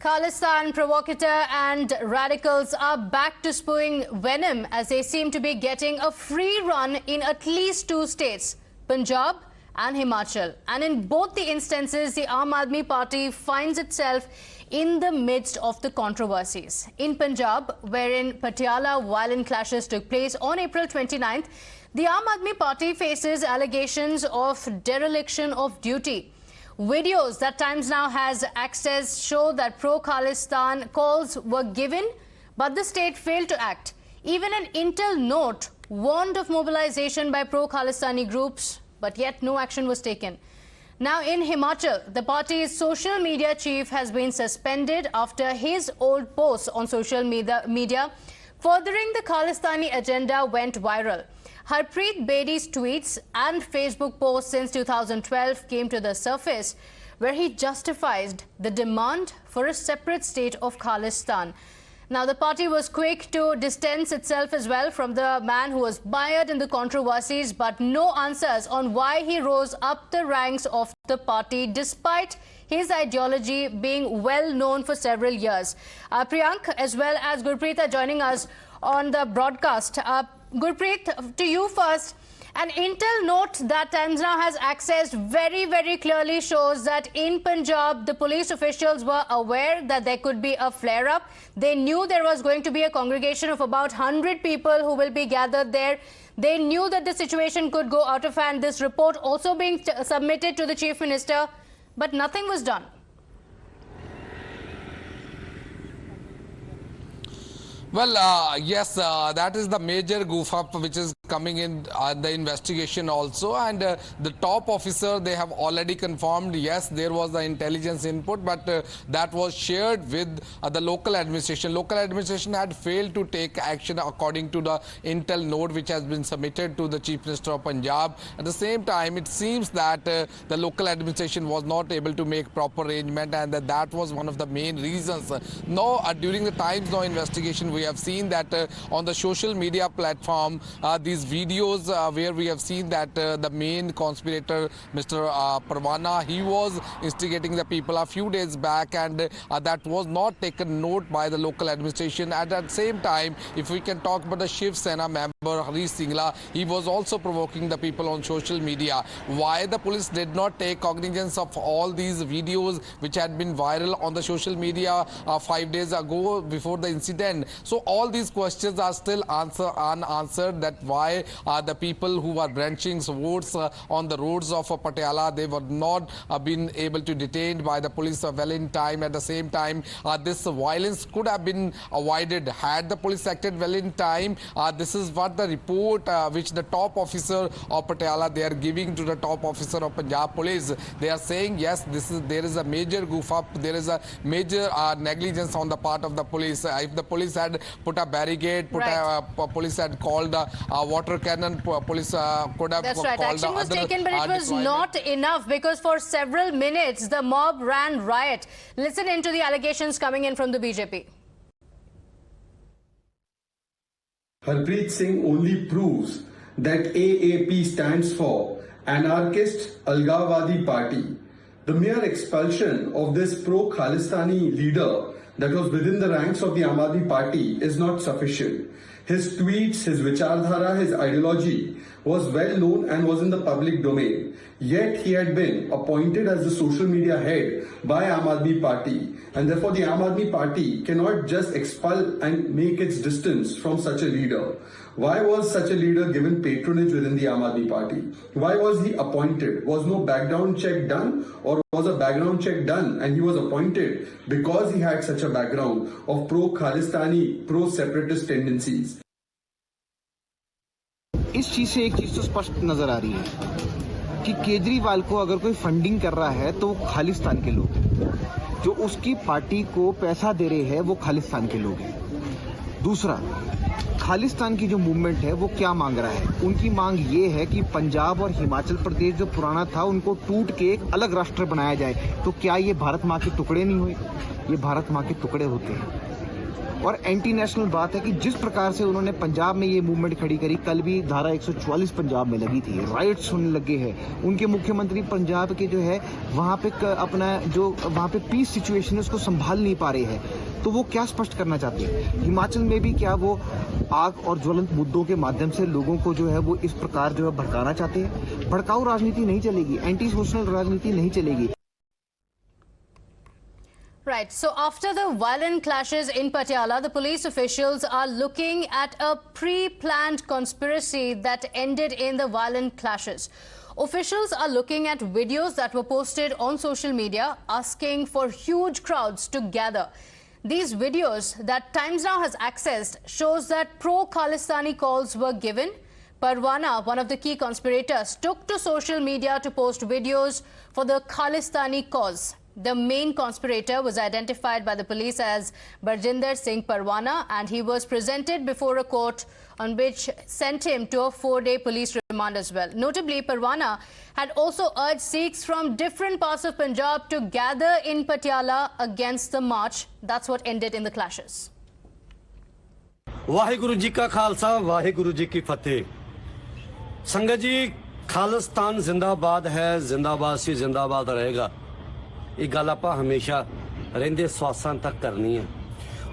Khalistan provocateur and radicals are back to spewing venom as they seem to be getting a free run in at least two states, Punjab and Himachal. And in both the instances, the Aam Aadmi Party finds itself in the midst of the controversies. In Punjab, wherein Patiala violent clashes took place on April 29th, the Aam Aadmi Party faces allegations of dereliction of duty. Videos that Times Now has accessed show that pro-Khalistan calls were given, but the state failed to act. Even an intel note warned of mobilization by pro-Khalistani groups, but yet no action was taken. Now in Himachal, the party's social media chief has been suspended after his old posts on social media furthering the Khalistani agenda went viral. Harpreet Bedi's tweets and Facebook posts since 2012 came to the surface, where he justified the demand for a separate state of Khalistan. Now, the party was quick to distance itself as well from the man who was mired in the controversies, but no answers on why he rose up the ranks of the party despite his ideology being well known for several years. Priyank as well as Gurpreet are joining us on the broadcast. Gurpreet, to you first. An intel note that Times Now has accessed very clearly shows that in Punjab, the police officials were aware that there could be a flare-up. They knew there was going to be a congregation of about 100 people who will be gathered there. They knew that the situation could go out of hand. This report also being submitted to the Chief Minister, but nothing was done. Well, yes, that is the major goof-up which is coming in the investigation also, and the top officer, they have already confirmed, yes, there was the intelligence input, but that was shared with the local administration. Local administration had failed to take action according to the intel note which has been submitted to the Chief Minister of Punjab. At the same time, it seems that the local administration was not able to make proper arrangement, and that was one of the main reasons. Now, during the Times Now investigation, we have seen that on the social media platform, these videos where we have seen that the main conspirator, Mr. Parwana, he was instigating the people a few days back, and that was not taken note by the local administration. At the same time, if we can talk about the Shiv Sena member, Harish Singla, he was also provoking the people on social media. Why the police did not take cognizance of all these videos which had been viral on the social media 5 days ago before the incident? So all these questions are still unanswered, that why the people who are branching votes on the roads of Patiala, they were not been able to detained by the police well in time. At the same time, this violence could have been avoided had the police acted well in time. This is what the report which the top officer of Patiala, they are giving to the top officer of Punjab Police. They are saying, yes, there is a major goof up, there is a major negligence on the part of the police. If the police had put a barricade, police had called water cannon, police could have That's right. called Action was taken, but it was deployment. not enough, because for several minutes the mob ran riot. Listen into the allegations coming in from the BJP. Harpreet Singh only proves that AAP stands for Anarchist Algawadi Party. The mere expulsion of this pro-Khalistani leader that was within the ranks of the Aam Aadmi Party is not sufficient. His tweets, his vichardhara, his ideology was well known and was in the public domain. Yet he had been appointed as the social media head by Aam Aadmi Party, and therefore the Aam Aadmi Party cannot just expel and make its distance from such a leader. Why was such a leader given patronage within the Aam Aadmi Party? Why was he appointed? Was no background check done, or was a background check done and he was appointed because he had such a background of pro-Khalistani, pro-separatist tendencies? इस चीज से एक चीज तो स्पष्ट नजर आ रही है कि केजरीवाल को अगर कोई फंडिंग कर रहा है तो वो खालिस्तान के लोग हैं। जो उसकी पार्टी को पैसा दे रहे हैं वो खालिस्तान के लोग हैं। दूसरा, खालिस्तान की जो मूवमेंट है वो क्या मांग रहा है? उनकी मांग ये है कि पंजाब और हिमाचल प्रदेश जो पुराना था उनको टूट के एक अलग राष्ट्र बनाया जाए। तो क्या ये भारत माँ के टुकड़े नहीं हुए? ये भारत माँ के टुकड़े होते हैं। और एंटी नेशनल बात है कि जिस प्रकार से उन्होंने पंजाब में ये मूवमेंट खड़ी करी, कल भी धारा 144 पंजाब में लगी थी, राइट्स होने लगे हैं, उनके मुख्यमंत्री पंजाब के जो है वहां पे अपना जो वहां पे पीस सिचुएशन है उसको संभाल नहीं पा रहे हैं, तो वो क्या स्पष्ट करना चाहते हैं? हिमाचल में भी क्या वो आग और ज्वलंत मुद्दों के माध्यम से लोगों को जो है वो इस प्रकार जो है भड़काना चाहते हैं? भड़काऊ राजनीति नहीं चलेगी, एंटी सोशल राजनीति नहीं चलेगी। Right. So after the violent clashes in Patiala, the police officials are looking at a pre-planned conspiracy that ended in the violent clashes. Officials are looking at videos that were posted on social media asking for huge crowds to gather. These videos that Times Now has accessed shows that pro-Khalistani calls were given. Parwana, one of the key conspirators, took to social media to post videos for the Khalistani cause. The main conspirator was identified by the police as Barjinder Singh Parwana, and he was presented before a court on which sent him to a 4-day police remand as well. Notably, Parwana had also urged Sikhs from different parts of Punjab to gather in Patiala against the march. That's what ended in the clashes. Waheguru ji का खालसा, वाहिगुरु जी की फतेह। संगत जी, खालिस्तान जिंदाबाद है, जिंदाबाद से जिंदाबाद रहेगा। ਇਹ ਗੱਲ ਆਪਾਂ ਹਮੇਸ਼ਾ ਰਹਿੰਦੇ ਸਵਾਸਾਂ ਤੱਕ ਕਰਨੀ ਹੈ।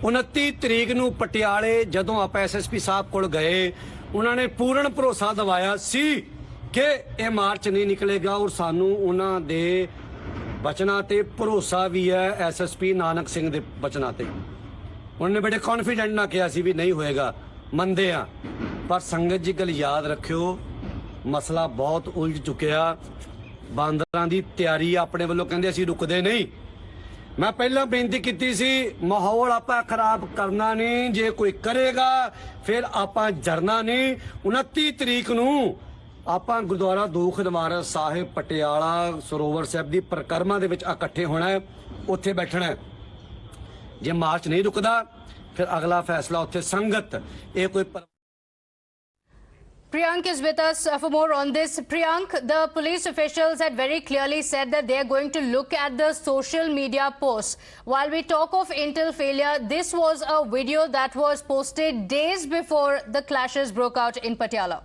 29 ਤਰੀਕ ਨੂੰ ਪਟਿਆਲੇ ਜਦੋਂ ਆਪਾਂ ਐਸਐਸਪੀ ਸਾਹਿਬ ਕੋਲ ਗਏ, ਉਹਨਾਂ ਨੇ ਪੂਰਨ ਭਰੋਸਾ ਦਿਵਾਇਆ ਸੀ ਕਿ ਇਹ ਮਾਰਚ ਨਹੀਂ ਨਿਕਲੇਗਾ, ਔਰ ਸਾਨੂੰ ਉਹਨਾਂ ਦੇ ਬਚਨਾਂ ਤੇ ਭਰੋਸਾ ਵੀ ਹੈ, ਐਸਐਸਪੀ ਨਾਨਕ ਸਿੰਘ ਦੇ ਬਚਨਾਂ ਤੇ। ਉਹਨਾਂ ਨੇ ਬੜੇ ਕੌਨਫੀਡੈਂਟ ਨਾਲ ਕਿਹਾ ਸੀ ਵੀ ਨਹੀਂ ਹੋਏਗਾ, ਮੰਨਦੇ ਆ। ਪਰ ਸੰਗਤ ਜੀ ਗੱਲ ਯਾਦ ਰੱਖਿਓ, ਮਸਲਾ ਬਹੁਤ ਉਲਝ ਚੁੱਕਿਆ। ਬਾਂਦਰਾਂ ਦੀ ਤਿਆਰੀ ਆਪਣੇ ਵੱਲੋਂ ਕਹਿੰਦੇ ਅਸੀਂ ਰੁਕਦੇ ਨਹੀਂ। ਮੈਂ ਪਹਿਲਾਂ ਬੇਨਤੀ ਕੀਤੀ ਸੀ ਮਾਹੌਲ ਆਪਾਂ ਖਰਾਬ ਕਰਨਾ ਨਹੀਂ, ਜੇ ਕੋਈ ਕਰੇਗਾ ਫਿਰ ਆਪਾਂ ਜਰਨਾ ਨਹੀਂ। 29 ਤਰੀਕ ਨੂੰ ਆਪਾਂ ਗੁਰਦੁਆਰਾ ਦੂਖ ਨਿਵਾਰਨ ਸਾਹਿਬ ਪਟਿਆਲਾ ਸਰੋਵਰ ਸਾਹਿਬ ਦੀ ਪਰਿਕਰਮਾ ਦੇ ਵਿੱਚ ਇਕੱਠੇ ਹੋਣਾ ਹੈ, ਉੱਥੇ ਬੈਠਣਾ ਹੈ। ਜੇ ਮਾਰਚ ਨਹੀਂ ਰੁਕਦਾ ਫਿਰ ਅਗਲਾ ਫੈਸਲਾ ਉੱਥੇ ਸੰਗਤ ਇਹ ਕੋਈ Priyank is with us for more on this. Priyank, the police officials had very clearly said that they are going to look at the social media posts. While we talk of intel failure, this was a video that was posted days before the clashes broke out in Patiala.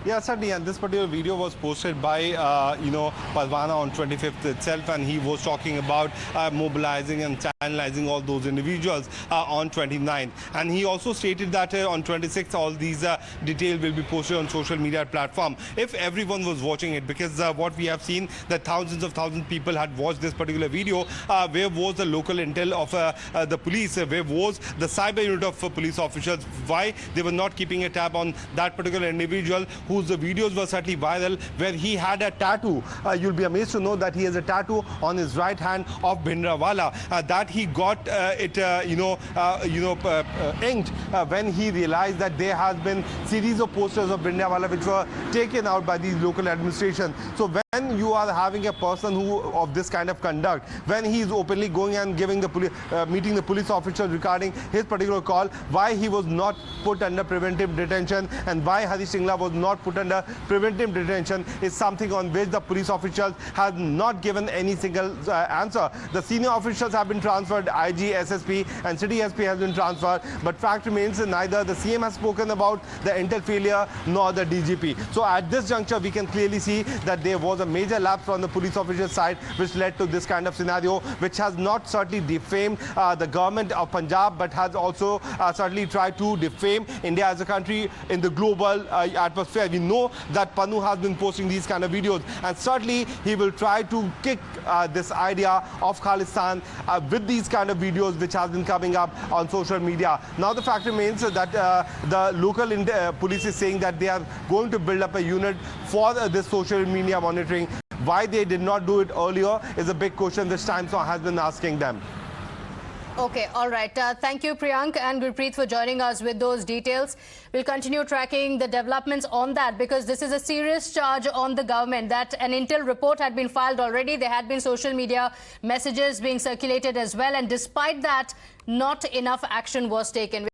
Yeah, certainly, and this particular video was posted by, Parwana on 25th itself, and he was talking about mobilizing and channelizing all those individuals on 29th. And he also stated that on 26th, all these details will be posted on social media platform. If everyone was watching it, because what we have seen, that thousands of people had watched this particular video, where was the local intel of the police, where was the cyber unit of police officials, why they were not keeping a tab on that particular individual whose videos were certainly viral, where he had a tattoo. You'll be amazed to know that he has a tattoo on his right hand of Bhindranwala, that he got inked when he realized that there has been series of posters of Bhindranwala which were taken out by these local administration. So when you are having a person who of this kind of conduct, when he is openly going and giving the meeting the police officers regarding his particular call, why he was not put under preventive detention and why Harish Singla was not put under preventive detention is something on which the police officials have not given any single answer. The senior officials have been transferred, IG, SSP and City SP has been transferred, but fact remains neither the CM has spoken about the intel failure nor the DGP. So at this juncture we can clearly see that there was a major lapse from the police officers side which led to this kind of scenario, which has not certainly defamed the government of Punjab, but has also certainly tried to defame India as a country in the global atmosphere. We know that Panu has been posting these kind of videos, and certainly he will try to kick this idea of Khalistan with these kind of videos which has been coming up on social media. Now the fact remains that the local police is saying that they are going to build up a unit for this social media monitoring. Why they did not do it earlier is a big question this time has been asking them. Okay, all right. Thank you, Priyank and Gurpreet, for joining us with those details. We'll continue tracking the developments on that, because this is a serious charge on the government that an intel report had been filed already. There had been social media messages being circulated as well, and despite that, not enough action was taken.